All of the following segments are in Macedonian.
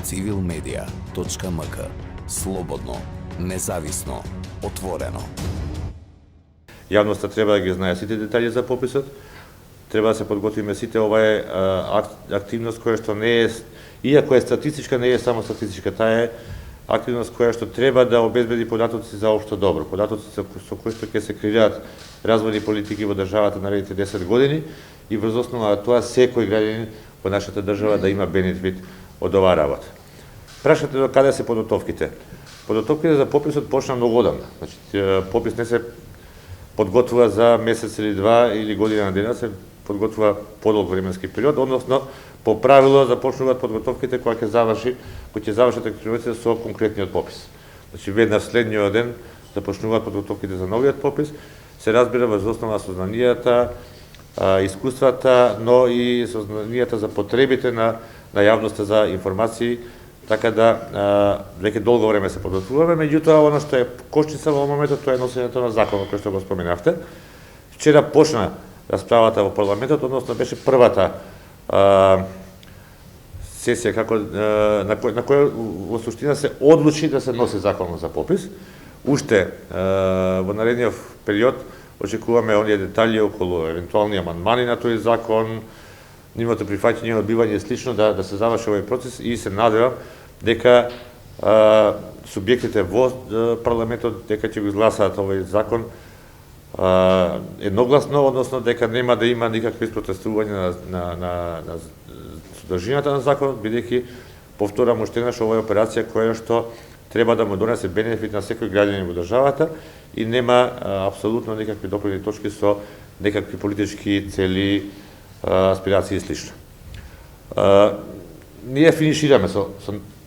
civilmedia.mk. Слободно, независно, отворено. Јавноста треба да ги знае сите детали за пописот, треба да се подготвиме сите. Ова е активност која што не е, иако е статистичка, не е само статистичка, таа е активност која што треба да обезбеди податоци за општо добро, податоци со кои што ќе се креираат развојни политики во државата наредните 10 години и врз основа на тоа секој граѓанин во нашата држава да има бенефит од оваа работа. Прашате до каде се подготовките? Подготовките за пописот почна многу одамна. Значи, попис не се подготвува за месец или два или година на дена, се подготвува подолг временски период, односно по правило започнуваат подготовките која ќе завршат активностите со конкретниот попис. Значи веднаш следниот ден започнуваат подготовките за новиот попис, се разбира врз основа на сознанијата, искуствата, но и сознанијата за потребите на јавноста за информации, така да веќе долго време се подготвуваме. Меѓутоа, оно што е кошница во моментот, тоа е носењето на законот кој што го споменавте. Вчера почна расправата во парламентот, односно беше првата сесија на која во суштина се одлучи да се носи законот за попис. Уште во наредниот период очекуваме оние детали околу евентуални амандмани на тој закон, нивното прифаќање, одбивање и слично да се заврши овој процес и се надевам дека субјектите во парламентот дека ќе го изгласаат овој закон едногласно, односно дека нема да има никакви спротестувања на содржината на законот, бидејќи повторам уште еднаш, ова е операција која што треба да му донесе бенефит на секој граѓанин во државата и нема апсолутно никакви допирни точки со некакви политички цели, аспирации и слично. Ние финишираме со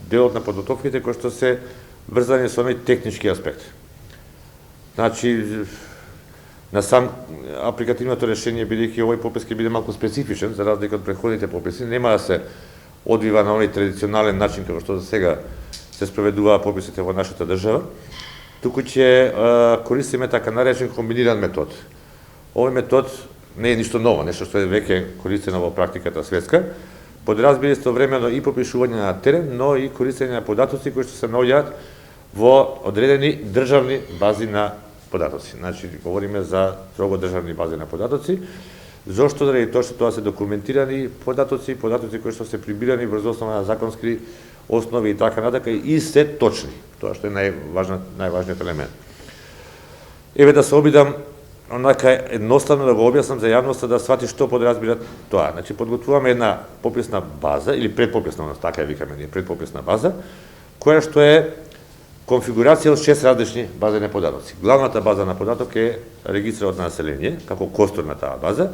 делот на подготовките кои што се врзани со оној технички аспект. Значи, на сам апликативното решение, бидејќи овој попис ќе биде малку специфичен, за разлика од претходните пописи, нема да се одвива на оној традиционален начин како што за сега се спроведуваат пописите во нашата држава, туку ќе користиме така наречен комбиниран метод. Овој метод не е ништо ново, нешто што е веќе користено во практиката светска, подразбира истовремено и попишување на терен, но и користење на податоци кои што се наоѓаат во одредени државни бази на податоци. Значи, говориме за строго државни бази на податоци. Зошто? Заради тоа што тоа се документирани податоци кои што се прибирани врз основа на законски основи и така натака и се точни. Тоа што е најважниот елемент. Еве да се обидам онака едноставно да го објаснам за јавноста да свати што подразбира тоа. Значи, подготвуваме една пописна база, или предпописна, така ја викаме ние, предпописна база, која што е конфигурација од 6 различни базени податоци. Главната база на податок е регистрот на население, како костур на таа база,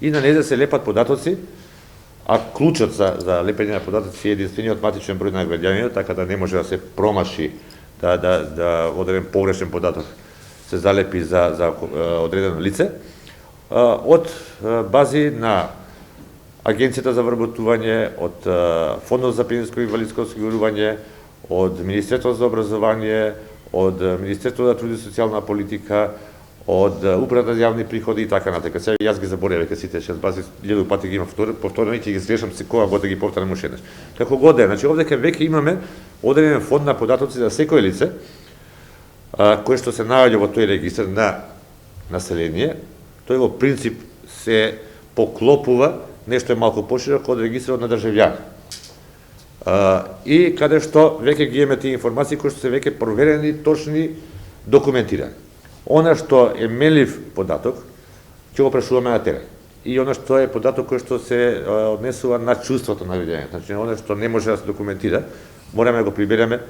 и на неја се лепат податоци, а клучот за лепење на податоци е единствениот матичен број на граѓанинот, така да не може да се промаши, да одреден погрешен податок се залепи за одредено лице, од бази на Агенцијата за вработување, од Фондот за пензијско и инвалидско осигурување, од Министерството за образование, од Министерството за труд и социјална политика, од Управата за јавни приходи и така натака. Сега јас ги заборев веќе сите 6 бази, 1000 пати ги имам повторено и ќе ги сгрешам секоја год да ги повторам уште еднаш. Како год е, значи овде веќе имаме одреден фонд на податоци за секој лице кој што се наоѓа во тој регистар на население. Тој во принцип се поклопува, нешто е малку пошироко од регистрот на државјани. И каде што веќе ги имаме тие информации кои што се веќе проверени, точни, документирани. Она што е менлив податок, ќе го прашуваме на терен. И она што е податок кој што се однесува на чувството на граѓаните. Значи, она што не може да се документира, мораме да го прибереме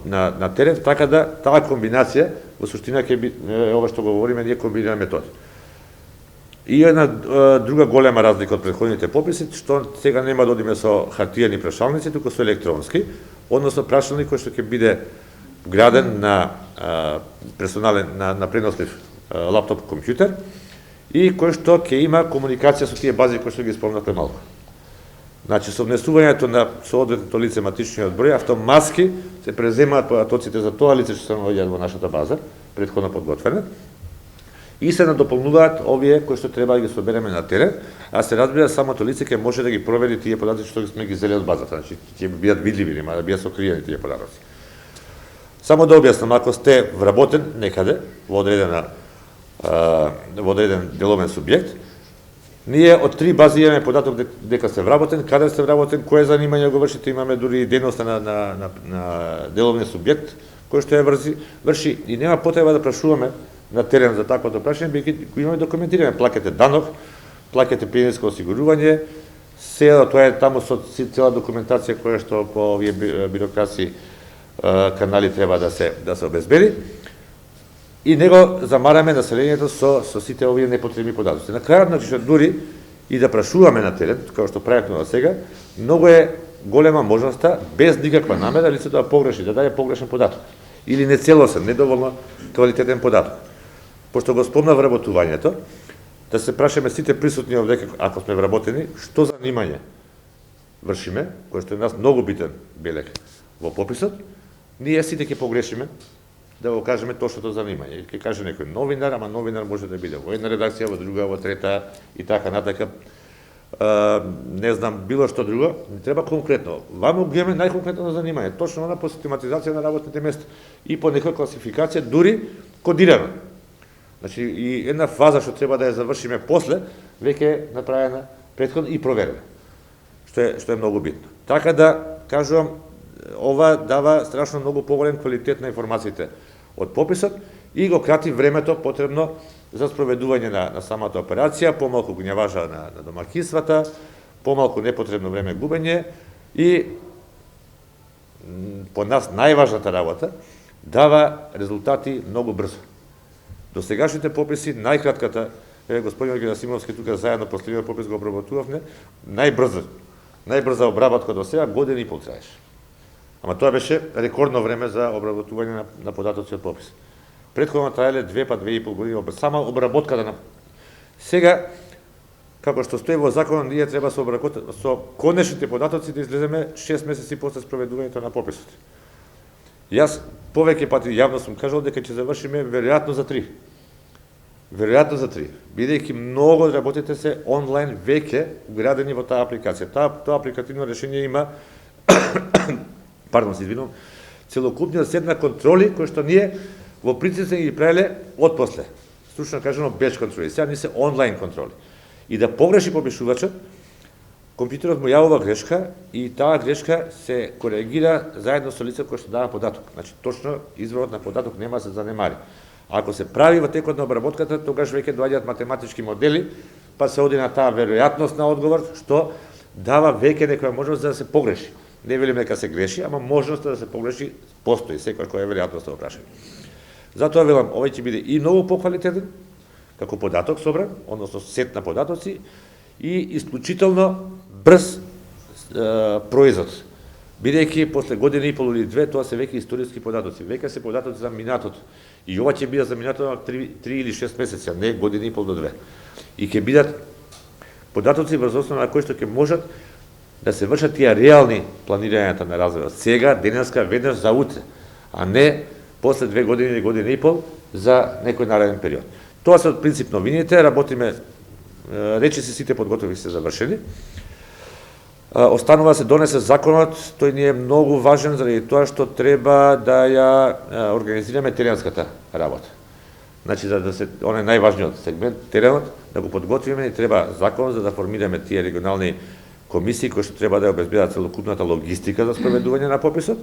на терен, така да таа комбинација во суштина ќе би ова што говориме ние комбиниран метод. И една друга голема разлика од претходните пописи, што сега нема да одиме со хартиени прашалници, туку со електронски, односно прашалник кој што ќе биде вграден на пренослив лаптоп компјутер и кој што ќе има комуникација со тие бази кои што ги спомнавте малку. Значи, со внесувањето на соодветното лице матичниот број, автоматски се преземаат податоците за тоа лице што се наоѓаат во нашата база, претходно подготвена, И се надополнуваат овие кои што треба да ги собереме на терен, а се разбира самото лице ќе може да ги провери тие податоци што сме ги зели од базата, значи ќе бидат видливи, нема да бидат сокриени тие податоци. Само да објаснам, ако сте вработен некаде во одреден деловен субјект, ние од 3 бази имаме податок дека сте вработен, каде сте вработен, кое занимање го вршите, имаме дури и дејноста на деловниот субјект кој што ја врши и нема потреба да прашуваме на терен за таквото прашање, бидејќи го имаме документирано, плаќате данок, плаќате пензијско осигурување, се тоа е таму со цела документација која што по овие бирократски канали треба да се обезбеди. И него замараме населението со сите овие непотребни податоци. На крајот, значи, дури и да прашуваме на терен, како што правевме до сега, многу е голема можноста, без никаква намера, лицето да погреши, да даде погрешен податок. Или нецелосен, недоволно квалитетен податок. Пошто го спомна вработувањето, да се прашаме сите присутни овде, ако сме вработени, што занимање вршиме, кој што е нас многу битен белег во пописот, ние сите ќе погрешиме, да го кажеме точното занимање. Ќе каже некој новинар, ама новинар може да биде во една редакција, во друга, во трета и така натака. Не знам, било што друго, не треба конкретно. Ваму ги имаме најконкретно занимање, точно она по систематизација на работните места и по некоја класификација, дури кодирано. Значи, и една фаза што треба да ја завршиме после, веќе е направена претходно и проверена, што е многу битно. Така да, кажувам, ова дава страшно многу поголем квалитет на информациите од пописот и го крати времето потребно за спроведување на самата операција, помалку гњаважа на домакинствата, помалку непотребно време губење и по нас најважната работа дава резултати многу брзо. До сегашните пописи најкратката, господин Герасимовски тука заедно последниот попис го обработувавме, најбрза обработка до сега година и пол траеше. Ама тоа беше рекордно време за обработување на податоци од попис. Претходно траеле 2 па 2,5 години сама обработката на. Сега, како што стои во законот, ние треба со конечните податоци да излеземе 6 месеци после спроведувањето на пописот. Јас повеќе пати јавно сум кажал дека ќе завршиме веројатно за 3. Веројатно за 3. Бидејќи многу од работите се онлайн веќе уградени во таа апликација. Тоа апликативно решение има целокупниот сет на контроли кои што ние во принцип се ги правеле отпосле. Стручно кажано без контроли. Сега ни се онлайн контроли. И да погреши попишувачот, компјутерот му јавува грешка и таа грешка се коригира заедно со лице кој што дава податок. Значи точно изворот на податок нема да се занемари. Ако се прави во текот на обработката, тогаш веќе доаѓаат математички модели, па се оди на таа веројатност на одговор, што дава веќе некоја можност да се погреши. Не велим дека се греши, ама можноста да се погреши постои, секој која е веројатноста во прашање. Затоа велам, овој ќе биде и многу поквалитетен, како податок собран, односно сет на податоци, и исклучително брз производ. Бидејќи после година и пол или 2, тоа се веќе историски податоци, веќе се податоци за минатото. И ова ќе биде за минатото на 3 или 6 месеци, а не година и пол до 2. И ќе бидат податоци врз основа на кои што ќе можат да се вршат тие реални планирањата на развојот. Сега, денеска, веднаш за утре, а не после 2 години или година и пол за некој нареден период. Тоа се од принцип новините, работиме, речиси сите подготови се завршени. Останува се донесе законот, тој ни е многу важен заради тоа што треба да ја организираме теренската работа. Значи, за да се, он е најважниот сегмент, теренот, да го подготвиме, и треба закон за да формираме тие регионални комисии кои што треба да обезбедат целокупната логистика за спроведување на пописот.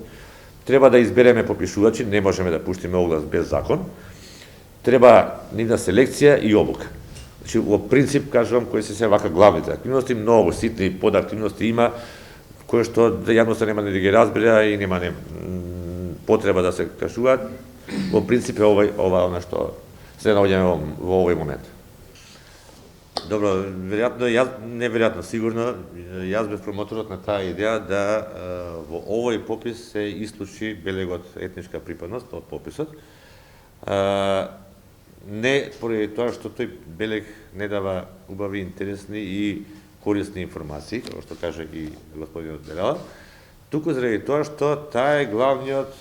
Треба да избереме попишувачи, не можеме да пуштиме оглас без закон. Треба нивна селекција и обука. Значи, во принцип, кажувам, кои се вака главните активности, многу ситни подактивности има, кои што јавноста нема да ги разбере и нема потреба да се кажуваат. Во принцип е ова она што се наоѓаме во овој момент. Добро, неверојатно, сигурно, јас бев промоторот на таа идеја да во овој попис се исклучи белегот етничка припадност од пописот. Не поради тоа што тој белег не дава убави, интересни и корисни информации, како што кажа и господинот Белела, туку заради тоа што таа е главниот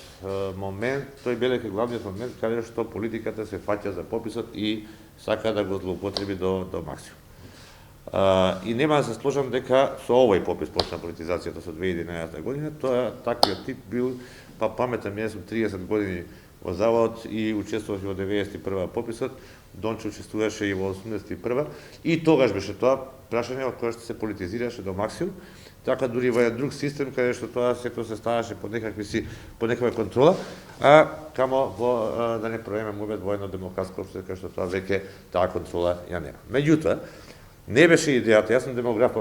момент, тој белег е главниот момент каде што политиката се фаќа за пописот и сака да го злоупотреби до максимум. И нема да се сложам дека со овој попис почна политизацијата со 2011 година, тоа таквиот тип бил, па паметам, јас сум 30 години во завод и учествував во 91 пописот, Дончо учествуваше и во 81 и тогаш беше тоа прашање од кое што се политизираше до максимум, така дури во еден друг систем каде што тоа сето се ставаше под некаква контрола, а камо во да не проеме мовет во едно демократско општество каде што тоа веќе таа контрола ја нема. Меѓутоа, не беше идејата, јас сум демограф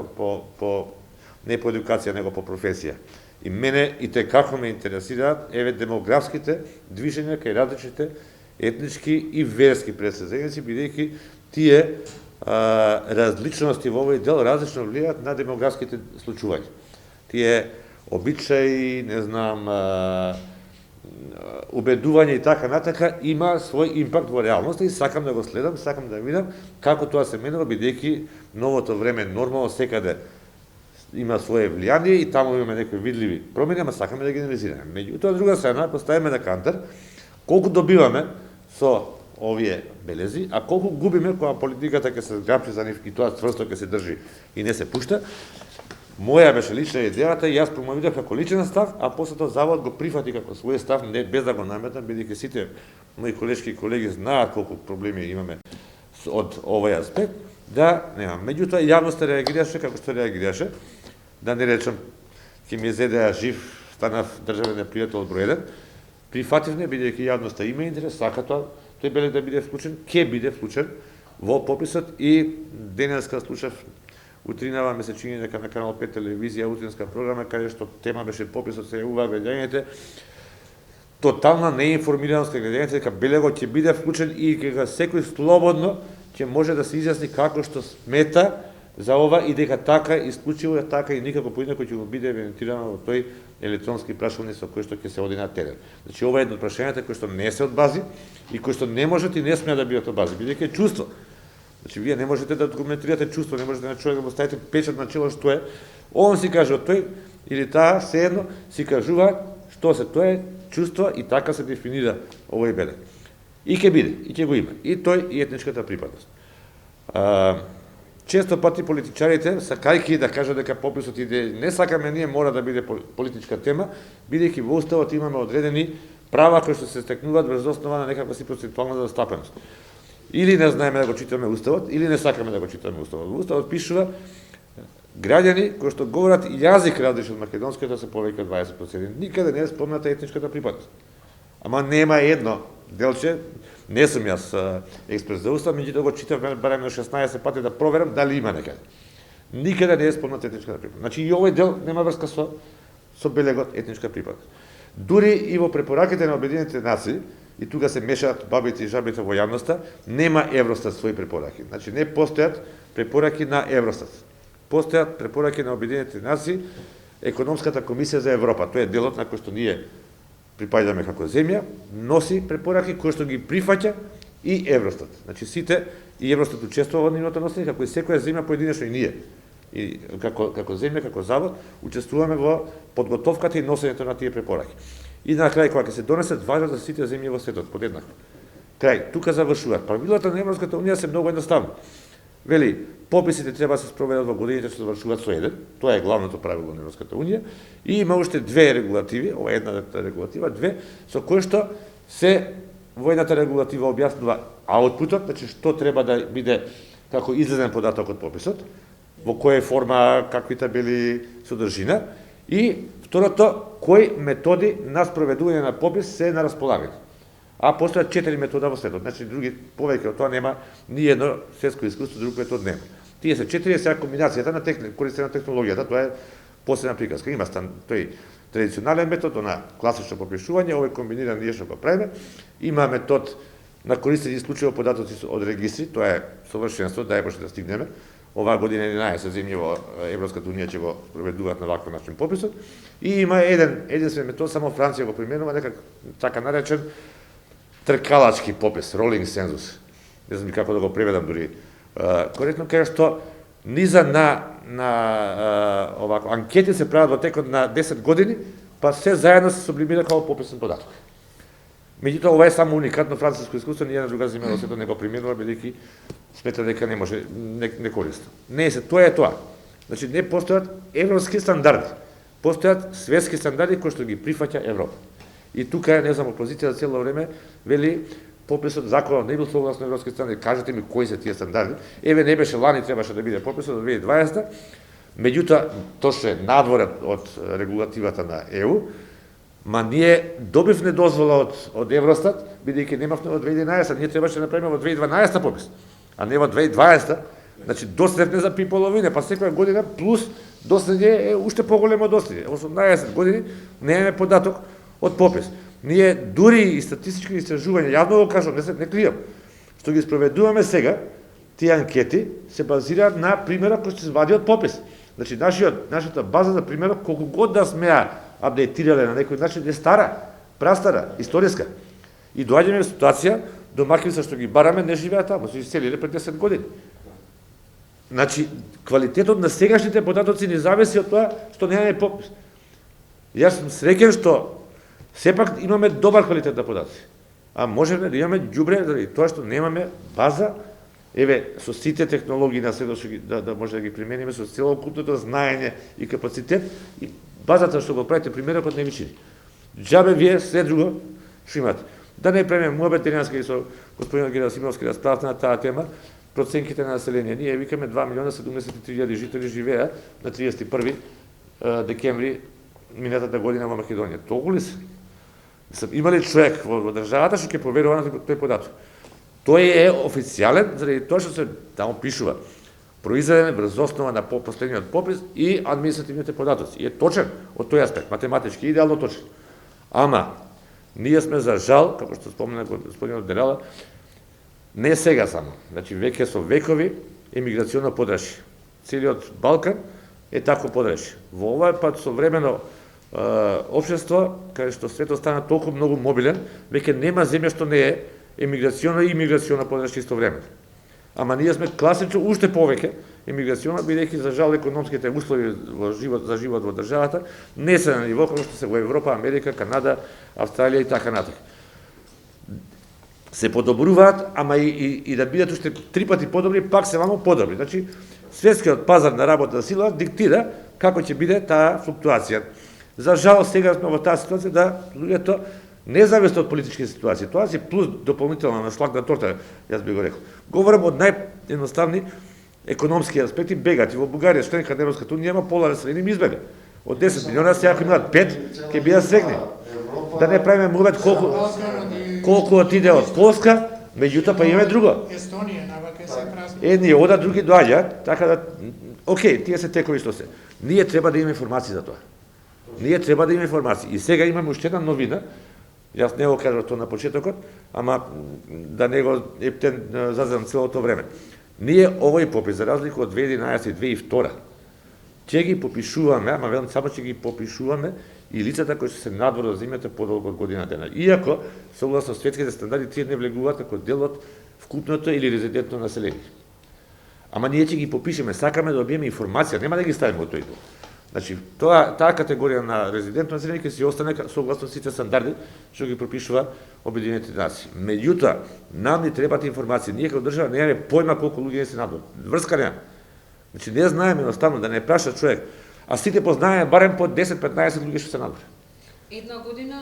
не по едукација, него по професија. И мене и те како ме интересираат демографските движења кај различните етнички и верски претседеници, бидејќи тие различности во овој дел различно влијаат на демографските случувања. Тие обичаи, не знам, убедување и така натака има свој импакт во реалноста и сакам да го следам, сакам да видам како тоа се менува, бидејќи новото време нормално секаде има свое влијание и таму имаме некои видливи промени, ама сакаме да генерализираме. Меѓутоа, друга страна, поставиме на кантар колку добиваме со овие белези, а колку губиме кога политиката ќе се зграпчи за нив и тоа цврсто ќе се држи и не се пушта. Моја беше лична идејата и јас промовирав како личен став, а после тоа завод го прифати како свој став, не без да го наметам, бидејќи сите мои колешки и колеги знаат колку проблеми имаме од овој аспект, да немам. Меѓутоа, јавноста реагираше како што реагираше, да не речам, ќе ми зедеа жив, станав државен пријател од број 1, прифативме, бидејќи јавноста има интерес, сака тоа, тој белег да биде вклучен, ќе биде вклучен во пописот и денеска слушав утринава ме се чини дека на Канал 5 телевизија утринска програма каде што тема беше пописот, се јавува граѓаните, тотална неинформираност кај граѓаните дека белегот ќе биде вклучен и дека секој слободно ќе може да се изјасни како што смета за ова и дека така исклучиво е така и никако поинако ќе го биде евидентирано во тој електронски прашалник со кој што ќе се оди на терен. Значи ова е едно од прашањата кои што не се од бази и кои што не можат и не смеат да бидат од бази, бидејќи е чувство. Значи вие не можете да документирате чувство, не можете на човек да му ставите печат на чело што е. Он си каже од тој или таа sejedno си кажува што се тоа е чувство и така се дефинира овој белег. И ќе биде, и ќе го има. И тој и етничката припадност. Често пати политичарите, сакајќи да кажат дека пописот иде, не сакаме ние, мора да биде политичка тема, бидејќи во Уставот имаме одредени права кои што се стекнуваат врз основа на некаква си процентуална застапеност. Или не знаеме да го читаме Уставот, или не сакаме да го читаме Уставот. Уставот пишува граѓани кои што говорат јазик различен од македонскиот да се повеќе од 20%. Никаде не е спомната етничката припадност. Ама нема едно делче, не сум јас експерт за Устав, меѓутоа го читав барем на 16 пати да проверам дали има некаде. Никаде не е спомната етничката припадност. Значи и овој дел нема врска со белегот етничка припадност. Дури и во препораките на Обединетите нации, и тука се мешаат бабите и жабите во јавноста, нема Евростат своји препораки. Значи не постојат препораки на Евростат. Постојат препораки на Обединетите нации, Економската комисија за Европа. Тоа е делот на кој што ние припаѓаме како земја, носи препораки кои што ги прифаќа и Евростат. Значи сите и Евростат учествува во нивното носење, како и секоја земја поединечно и ние. И како земја, како завод, учествуваме во подготовката и носењето на тие препораки. И на крај, кога ќе се донесат, важат за сите земји во светот, подеднакво. Крај, тука завршуваат. Правилата на Европската унија се многу едноставни. Вели, пописите треба да се спроведат во годините што завршуваат со 1, тоа е главното правило на Европската унија, и има уште две регулативи, ова е една регулатива, две, со кои што се во едната регулатива објаснува аутпутот, значи што треба да биде како излезен податок од пописот, во која форма, какви табели содржина, и второто, кои методи на спроведување на попис се на располагање. А постојат 4 метода во светот, значи други повеќе од тоа нема ни едно светско искуство, друг метод нема. Тие се 4, сега комбинацијата на користење на технологијата, тоа е посебна приказка. Има тој традиционален метод, на класично попишување, овој комбиниран ние што го правиме. Има метод на користење исклучиво податоци од регистри, тоа е совршенство, дај Боже да стигнеме. Оваа година 11 земји во Европската унија ќе го спроведуваат на ваков начин пописот. И има единствен метод, само Франција го применува, некак така наречен тркалачки попис, rolling census. Не знам како да го преведам дури коректно, кај што низа на овако анкети се прават во текот на 10 години, па се заедно се сублимира како пописен податок. Меѓутоа, ова е само уникатно француско искуство, ние на друга земја во светот не го применува, бидејќи смета дека не може, не користи. Не е се, тоа е тоа. Значи, не постојат европски стандарди, постојат светски стандарди кои што ги прифаќа Европа. И тука е, не знам, опозиција за цело време вели пописот законот не бил согласно европски стандарди. Кажете ми кои се тие стандарди. Еве не беше лани, требаше да биде пописот до 2020. Меѓутоа, точно е надвор од регулативата на ЕУ, ма ние добивме дозвола од Евростат, бидејќи немавме во 2011, ние требаше да направиме во 2012 попис, а не во 2020. Значи, доследне за половина, па секоја година плюс доследње е уште поголемо доследње. 18 години немаме податок од попис. Ние дури и статистички истражувања, јавно го кажам, не кријам, што ги спроведуваме сега, тие анкети се базираат на примерот кој што се вади од попис. Значи, нашата база за примерот, колку год да сме ја апдейтирале на некој начин, е стара, прастара, историска. И доаѓаме во ситуација, домакинства што ги бараме не живеат таму, се иселиле пред 10 години. Значи, квалитетот на сегашните податоци не зависи од тоа што немаме попис. Јас сум среќен што сепак имаме добар квалитет на податоци. А можеме да имаме ѓубре заради тоа што немаме база, еве, со сите технологии на светот да може да ги примениме, со целокупното знаење и капацитет, и базата што го правите примерот не ви чини. Џабе вие се друго што имате. Да не правиме муабет денеска и со господинот Герасимовски расправата на таа тема, проценките на население. Ние викаме 2.073.000 жители живеа на 31 декември минатата година во Македонија. Толку ли се? Имали човек во државата што ќе поверува на тој податок. Тој е официјален, заради тоа што се таму пишува произведен врз основа на последниот попис и административните податоци. И е точен од тој аспект, математички идеално точен. Ама ние сме за жал, како што спомена господинот Дерала, не сега само, значи веќе со векови емиграциона подраши. Целиот Балкан е тако подраши. Во ова пат современо општество, каде што светот стана толку многу мобилен, веќе нема земја што не е емиграциона и имиграциона подраши истовремено. Ама ние сме класично уште повеќе емиграциона, бидејќи за жал економските услови за живот во државата не се на ниво како што се во Европа, Америка, Канада, Австралија и така натаму. Се подобруваат, ама и да бидат уште 3 пати подобри, пак се мамо подобри. Значи, светскиот пазар на работна сила диктира како ќе биде таа флуктуација. За жал, сега сме во таа ситуација да луѓето независно од политички ситуации, тоа си плюс дополнителна на шлаг на торта, јас би го рекол. Говорам од наједноставни економски аспекти, бегат. И во Бугарија, членка на Европската унија, има пола население им избега. Од 10 милиона, сега ако имаат 5, ќе бидат срекни. Да не правиме мувет колку отиде од Полска, меѓутоа па имаме друго. Естонија, навака се празни. Едни одат, други доаѓаат, така да, окей, тие се текови што се. Ние треба да имаме информации за тоа. Ние треба да имаме информации. И сега имаме уште една новина, јас не го кажав тоа на почетокот, ама да не го ептен зазрам целото време. Ние овој попис, за разлика од 2011 и 2002, ќе ги попишуваме, ама велам само ќе ги попишуваме и лицата кои се надвор од земјата подолго од година дена. Иако, согласно светските стандарди, тие не влегуваат како дел од вкупното или резидентно население. Ама ние ќе ги попишеме, сакаме да добиеме информација, нема да ги ставиме од тој дел. Значи, таа категорија на резидентно население ќе си остане согласно сите стандарди што ги пропишува Обединените нации. Меѓутоа, нам ни требаат информации. Ние како држава немаме појма колку луѓе се надвор. Врска нема. Значи, не знаеме едноставно да не праша човек, а сите познаеме барем по 10-15 луѓе што се надвор. Една година,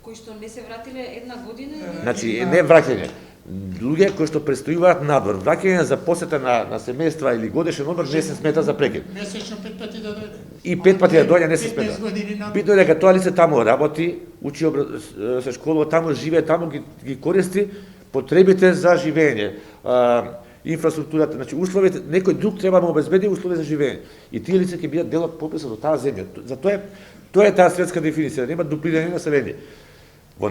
кои што не се вратиле една година? Значи, не враќање. Луѓе кои што престојуваат надвор. Враќање за посета на семејства или годишен одмор не се смета за прекин. Месечно 5 пати да дојде. И 5 пати да доаѓа не се смета. 15 години надвор. Битно е дека тоа лице таму работи, учи се школува таму, живее таму, ги користи потребите за живење. Инфраструктурата, значи условите, некој друг треба да му обезбеди услови за живење. И тие лица ќе бидат дел од пописот од таа земја. За тоа е таа светска дефиниција, нема дуплирање на население. Во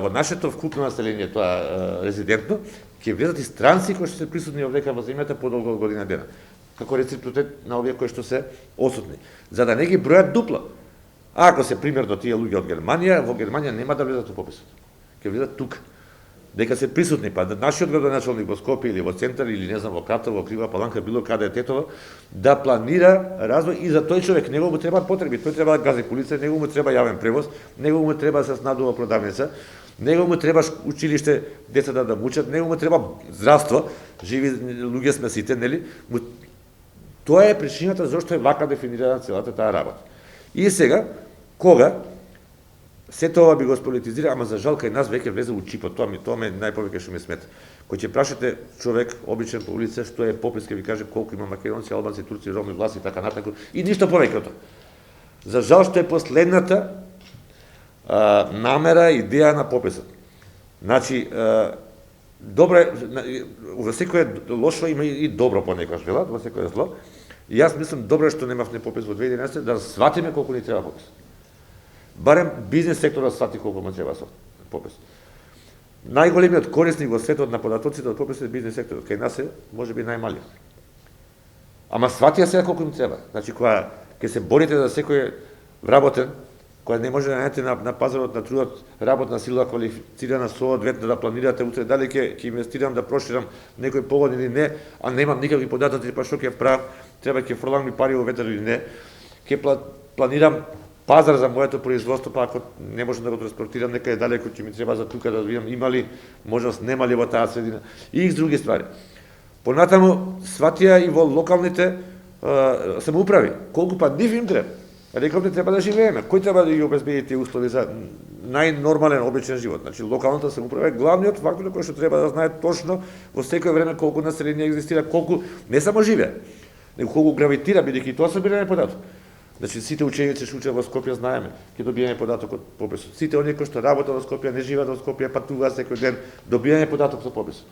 нашето вкупно население, тоа резидентно, ќе влезат и странци кои што се присутни овдека во земјата подолго од година дена. Како реципроцитет на овие кои што се осутни, за да не ги бројат дупло. Ако се примерно тие луѓе од Германија, во Германија нема да влезат во пописот. Ќе влезат тука. дека се присутни, па нашиот градоначалник во Скопје или во Центар или не знам во Катово, во Крива Паланка, било каде е Тетово, да планира развој и за тој човек него му треба потреби, тој треба да гази полица, него му треба јавен превоз, него му треба да се снадува продавница, него му треба училиште децата да учат, него му треба здравство, живи луѓе сме сите, нели? Тоа е причината зашто е вака дефинирана целата таа работа. И сега, кога се тоа би го сполитизира, ама за жал кај нас веќе влезе у чипот, тоа ме најповеќе што ме смета. Кој ќе прашате човек обичен по улица што е попис, ќе ви каже колку има македонци, албанци, турци, роми, власи и така натаму, и ништо повеќе од тоа. За жал што е последната намера, идеја на пописот. Значи, добро е, во секој лошо има и добро понекогаш велат, во секој зло. И јас мислам добро е што немавме попис во 2011 да сватиме колку ни треба попис. Барем бизнес секторот свати колку му треба попис. Најголемиот корисник во светот на податоците од пописот е бизнес секторот, кај нас е можеби најмалиот. Ама сватија сега колку им треба. Значи кога ќе се борите за секој вработен, кога не може да најдете на пазарот на трудот работна сила квалифицирана соодветно да планирате утре дали ќе инвестирам да проширам некој погод или не, а немам никакви податоци, па што ќе правам, треба ќе фрлам ми пари во ветер или не, ќе планирам пазар за моето производство, па ако не можам да го транспортирам некаде далеко, ќе ми треба за тука да видам има ли можност, нема ли во таа средина и други ствари. Понатаму сватија и во локалните самоуправи, колку па нив им треба. Рековте треба да живееме. Кој треба да ги обезбеди тие услови за најнормален обичен живот? Значи локалната самоуправа е главниот фактор кој што треба да знае точно во секој време колку население екзистира, колку не само живее, него колку гравитира, бидејќи тоа собирање податок. Значи сите ученици што учат во Скопје знаеме, ќе добиеме податок од пописот. Сите оние кои што работат во Скопје, не живеат во Скопје, патуваат секој ден, добиеме податок со пописот.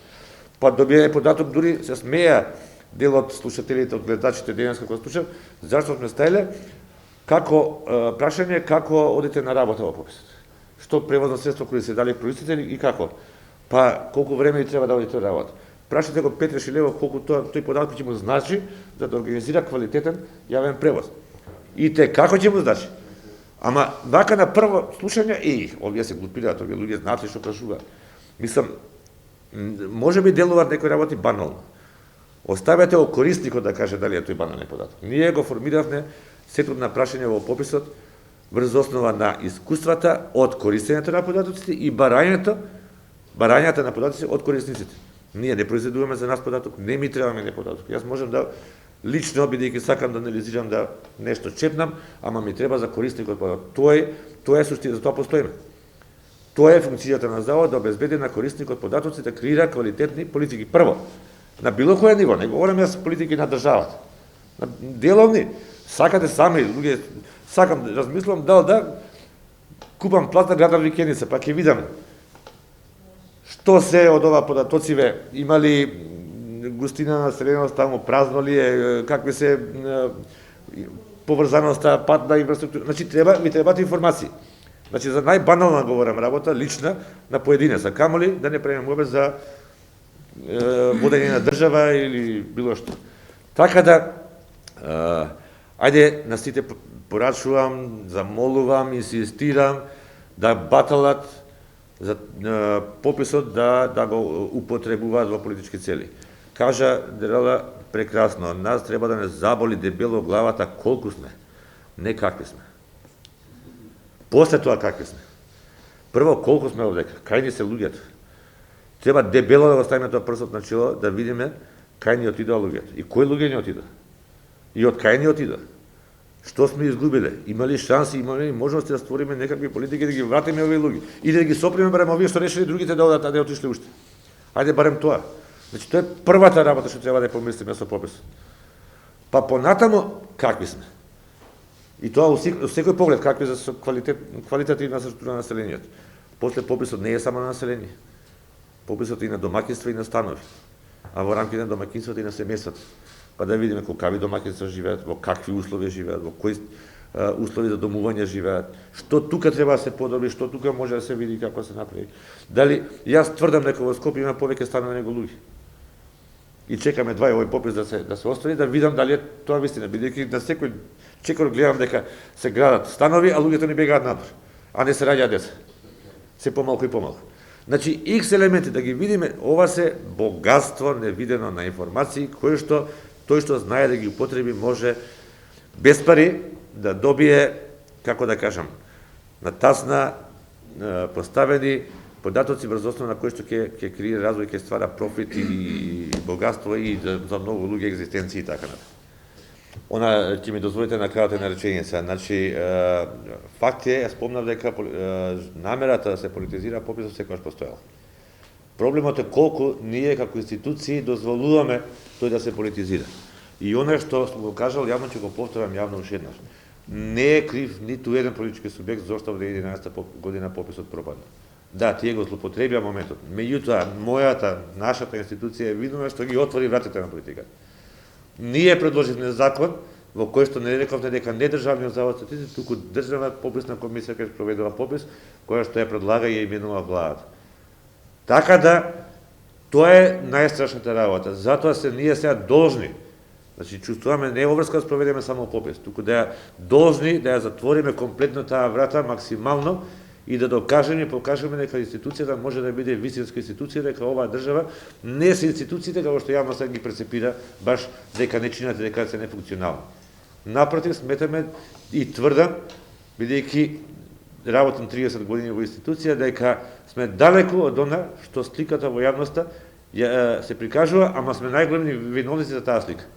Па добиеме податок, дури се смеја дел од слушателите, од гледачите денес како слушав, зашто сме стаиле како прашање како одите на работа во пописот. Што превозно средство кои се дали производители и како? Па колку време ви треба да одите на работа? Прашате го Петре Шилево колку тој податок ќе му значи за да организира квалитетен јавен превоз. И те како ќе му значи? Ама вака на прво слушање, овие се глупираат, овие луѓе знаат што кажуваат. Мислам, може би делуваат некои работи банално. Оставете го корисникот да каже дали е тој банален податок. Ние го формиравме сетот на прашања во пописот врз основа на искуствата од користењето на податоците и барањата на податоци од корисниците. Ние не произведуваме за нас податок, не ми требаме не податок. Јас можам да лично, бидејќи сакам да анализирам да нешто чепнам, ама ми треба за корисникот податок. Тоа е суштина, за тоа постоиме. Тоа е функцијата на завод да обезбеди на корисникот податоци да креира квалитетни политики. Прво, на било кое ниво, не говорам јас политики на државата. На деловни, сакате сами луѓе, сакам да размислам дал да купам плата градам викеница, па ќе видам што се од ова податоциве, има ли густина на населеност таму, празно ли е, какви се поврзаноста, патна инфраструктура. Значи ми требаат информации. Значи за најбанална говорам работа лична на поединеца, камоли да не правиме обез за водење на држава или било што. Така да ајде на сите порачувам, замолувам, инсистирам да баталат за пописот да го употребуваат во политички цели. Кажа Дерела прекрасно, нас треба да не заболи дебело главата колку сме, не какви сме. После тоа какви сме. Прво колку сме овдека, кај ни се луѓето. Треба дебело да го ставиме тоа прсот на чело, да видиме кај ни отидоа луѓето. И кои луѓе ни отидоа? И од кај ни отидоа? Што сме изгубиле? Има ли шанси, има ли можности да створиме некакви политики да ги вратиме овие луѓе? Или да ги соприме барем овие што решили другите да одат, а да отишле уште? Ајде барем тоа. Значи тоа е првата работа што треба да помислиме со пописот. Па понатамо какви сме? И тоа во секој поглед какви за квалитативна структура на населението. После пописот не е само на население. Пописот е и на домаќинства и на станови. А во рамките на домаќинствата и на семејствата. Па да видиме колкави домаќинства живеат, во какви услови живеат, во кои услови за домување живеат, што тука треба да се подобри, што тука може да се види како се направи. Дали јас тврдам дека во Скопје има повеќе станови него луѓе. И чекаме овој попис да се оствари, да видам дали е тоа вистина, бидејќи на секој чекор гледам дека се градат станови, а луѓето не бегаат надвор, а не се раѓаат деца. Се помалку и помалку. Значи, X елементи да ги видиме, ова се богатство невидено на информации, кој што тој што знае да ги употреби може без пари да добие, како да кажам, на тасна поставени податоци врз основа на кои што ќе креира развој, ќе ствара профит и богатство и за многу луѓе екзистенции и така натаму. Она ќе ми дозволите на крајот на реченица. Значи, факт е, ја спомнав дека намерата да се политизира пописот секогаш постоела. Проблемот е колку ние како институции дозволуваме тој да се политизира. И она што го кажал јавно, ќе го повторам јавно уште еднаш. Не е крив ниту еден политички субјект зошто во 2011 година пописот пропадна. Да, тие го злоупотребија моментот. Меѓутоа, нашата институција е виновна што ги отвори вратите на политиката. Ние предложивме закон во кој што не рековме дека не државниот завод статистика, туку државна пописна комисија која проведува попис, која што ја предлага и ја именува владата. Така да, тоа е најстрашната работа. Затоа се ние сега должни, значи чувствуваме не обврска да спроведеме само попис, туку да ја должни да ја затвориме комплетно таа врата максимално и да докажеме и покажеме дека институцијата може да биде вистинска институција, дека оваа држава не се институциите како што јавноста ги прецепира баш дека не чинат, дека се нефункционални. Напротив, сметаме и тврдам, бидејќи работам 30 години во институција, дека сме далеку од она што сликата во јавноста се прикажува, ама сме најголеми виновници за таа слика.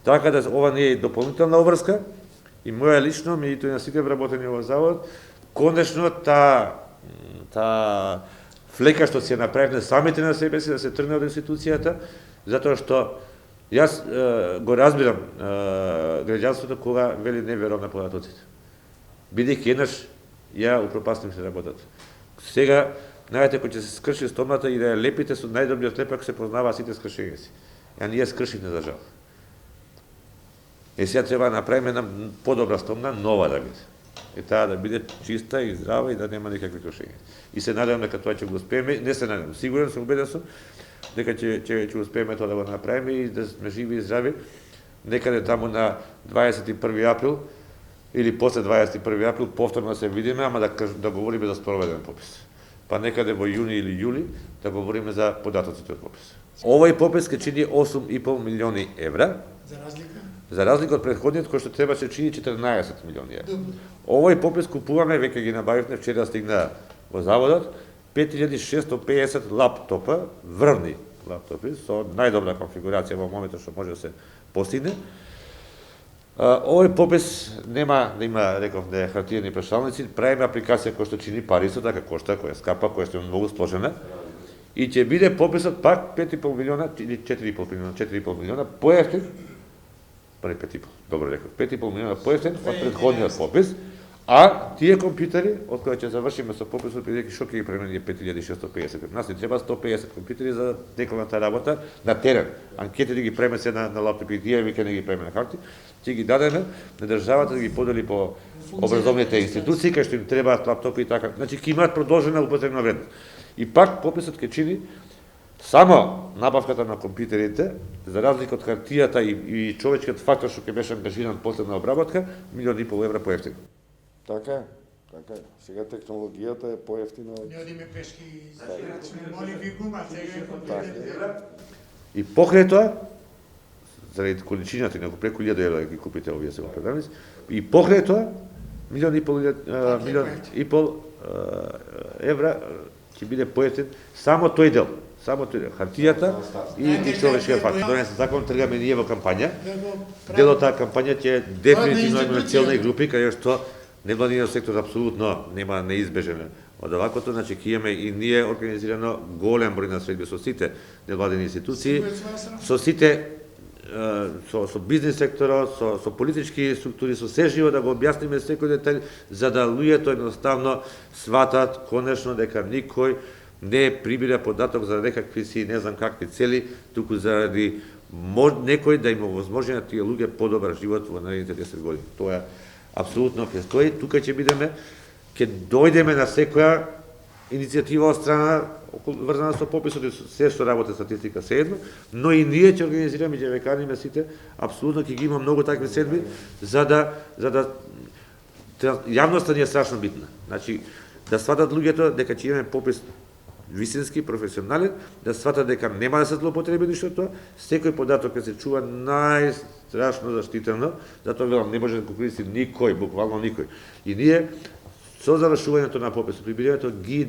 Така да ова не е дополнителна обврска и моја лично, меѓутоа и на сите вработени во завод, конечно таа флека што се направивме самите на себе си да се тргне од институцијата, затоа што јас го разбирам граѓанството кога вели не верувам на податоците. Бидејќи еднаш ја упропастив се работата. Сега, знаете, кој ќе се скрши стомната и да ја лепите со најдобриот лепак се познава сите скршења си. Ја ние скршивме за жал. Сега треба да направиме една подобра стомна, нова да биде. И таа да биде чиста и здрава и да нема никакви кршења. И се надевам дека тоа ќе го успееме, не се надевам, сигурен сум, убеден сум, дека ќе успееме тоа да го направиме и да сме живи и здрави некаде таму на 21 април или после 21 април повторно да се видиме, ама да говориме за спроведен попис. Па некаде во јуни или јули да говориме за податоците од попис. Овој попис ќе чини 8,5 милиони евра. За разлика од претходниот кој што требаше чини 14 милиони евра. Овој попис купуваме, веќе ги набавивме, вчера стигна во заводот, 5650 лаптопа, врвни лаптопи, со најдобра конфигурација во моментот што може да се постигне. Овој попис нема да има, реков, да е хартиени прашалници, правиме апликација која што чини пари, со така кошта, која е скапа, која што е многу сложена, и ќе биде пописот пак 5,5 милиона или 4,5 милиона поевтин, пари 5,5, добро реков, 5,5 милиона поевтин од претходниот попис, а тие компјутери, од кои ќе завршиме со пописот, бидејќи што ќе ги премени 5650. Нас ни треба 150 компјутери за декларната работа на терен. Анкети да ги преме се на лаптопи, тие веќе не ги преме на карти, ќе ги дадеме на државата да ги подели по образовните институции, кај што им требаат лаптопи и така. Значи ќе имаат продолжена употребна вредност. И пак пописот ќе чини само набавката на компјутерите, за разлика од хартијата и човечкиот фактор што ќе беше ангажиран после на обработка, 1,5 милиони евра поевтин. Така е, така е. Сега технологијата е поевтина. Не одиме пешки, моли ви гума, сега е компјутер. И покрај тоа, заради количината, неколку преку 1000 евра ги купите овие сега предавници, и покрај тоа, 1,5 милион евра ќе биде поевтин само тој дел. Само тој хартијата и човечкиот фактор. Донесе закон, тргаме ние во кампања. Дел од таа кампања ќе дефинитивно имаме целни групи, каде што невладиниот сектор апсолутно нема неизбежен од оваквото, значи ќе имаме и ние организирано голем број на средби со сите невладини институции, со сите со бизнес секторот, со политички структури, со се живо да го објасниме секој детај, за да луѓето едноставно сватат конечно дека никој не прибира податок за некакви си не знам какви цели, туку заради некој да има возможност на тие луѓе подобар живот во наредните 10 години. Тоа апсолутно ќе стои, тука ќе бидеме, ќе дојдеме на секоја иницијатива од страна врзана со пописот и се што работи статистика се едно, но и ние ќе организираме и ќе ве каниме сите, апсолутно ќе ги има многу такви седби за да јавноста ни е страшно битна. Значи да сватат луѓето дека ќе имаме попис вистински, професионален, да свата дека нема да се злоупотреби ништо тоа, секој податок ќе се чува најстрашно заштитено, затоа велам не може да го користи никој, буквално никој. И ние со завршувањето на пописот, прибирањето ги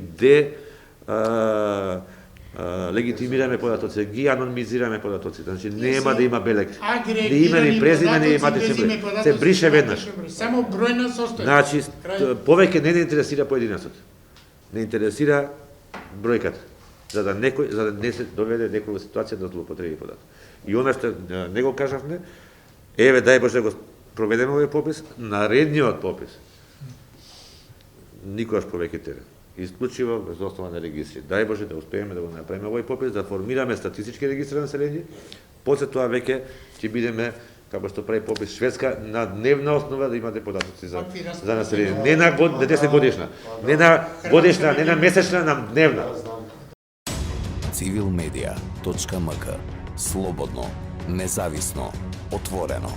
легитимираме податоците, ги анонимизираме податоците, значи нема да има белег. Ни име, ни презиме, ни матичен број. Се брише веднаш. Само број на состојба. Значи, повеќе не интересира поединецот. Не интересира бројката, за да не се доведе некој во ситуација да злоупотреби податок. И она што не го кажавме, еве дај Боже да го проведеме овој попис, наредниот попис. Никогаш повеќе терен. Исклучиво без основа на регистри. Дај Боже да успееме да го направиме овој попис, да формираме статистички регистри на население, после тоа веќе ќе бидеме како што прави попис Шведска, на дневна основа да имате податоци за население. Не на 10 годишна, не на годишна, не на месечна, на дневна. Civilmedia.mk. Слободно, независно, отворено.